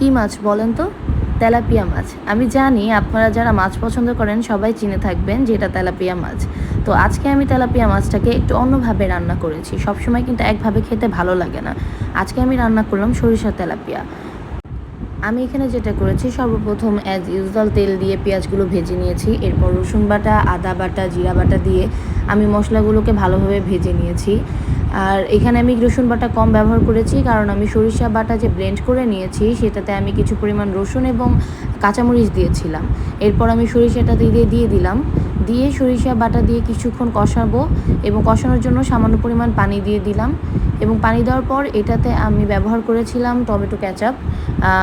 কি মাছ বলেন তো? তেলাপিয়া মাছ। আমি জানি আপনারা যারা মাছ পছন্দ করেন সবাই চিনে থাকবেন যে এটা তেলাপিয়া মাছ। তো আজকে আমি তেলাপিয়া মাছটাকে একটু অন্যভাবে রান্না করেছি। সবসময় কিন্তু একভাবে খেতে ভালো লাগে না। আজকে আমি রান্না করলাম সরিষার তেলাপিয়া। আমি এখানে যেটা করেছি সর্বপ্রথম অ্যাজ ইউজুয়াল তেল দিয়ে পেঁয়াজগুলো ভেজে নিয়েছি। এরপর রসুন বাটা, আদা বাটা, জিরা বাটা দিয়ে আমি মশলাগুলোকে ভালোভাবে ভেজে নিয়েছি। আর এখানে আমি রসুন বাটা কম ব্যবহার করেছি কারণ আমি সরিষা বাটা যে ব্লেন্ড করে নিয়েছি সেটাতে আমি কিছু পরিমাণ রসুন এবং কাঁচামরিচ দিয়েছিলাম। এরপর আমি সরিষাটা দিয়ে দিলাম। দিয়ে সরিষা বাটা দিয়ে কিছুক্ষণ কষাবো এবং কষানোর জন্য সামান্য পরিমাণ পানি দিয়ে দিলাম এবং পানি দেওয়ার পর এটাতে আমি ব্যবহার করেছিলাম টমেটো ক্যাচাপ।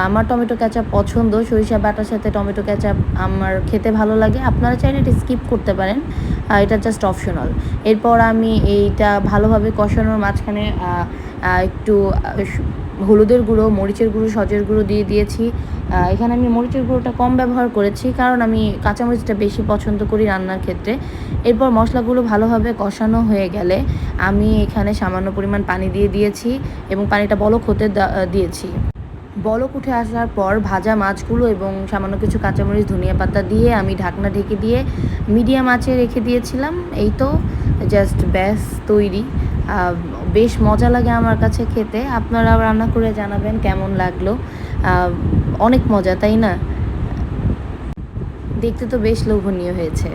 আমার টমেটো ক্যাচাপ পছন্দ। সরিষা বাটার সাথে টমেটো ক্যাচাপ আমার খেতে ভালো লাগে। আপনারা চাইলে এটা স্কিপ করতে পারেন, এটা জাস্ট অপশনাল। এরপর আমি এইটা ভালোভাবে কষানোর মাঝখানে একটু হলুদের গুঁড়ো, মরিচের গুঁড়ো, সজের গুঁড়ো দিয়ে দিয়েছি। এখানে আমি মরিচের গুঁড়োটা কম ব্যবহার করেছি কারণ আমি কাঁচামরিচটা বেশি পছন্দ করি রান্নার ক্ষেত্রে। এরপর মশলাগুলো ভালোভাবে কষানো হয়ে গেলে আমি এখানে সামান্য পরিমাণ পানি দিয়ে দিয়েছি এবং পানিটা বলক হতে দিয়েছি। বলক উঠে আসার পর ভাজা মাছগুলো এবং সামান্য কিছু কাঁচামরিচ, ধনিয়া পাতা দিয়ে আমি ঢাকনা ঢেকে দিয়ে মিডিয়াম আঁচে রেখে দিয়েছিলাম। এই তো জাস্ট ব্যাস তৈরি। বেশ মজা লাগে আমার কাছে খেতে। আপনারাও রান্না করে জানাবেন কেমন লাগলো। অনেক মজা, তাই না? দেখতে তো বেশ লোভনীয় হয়েছে।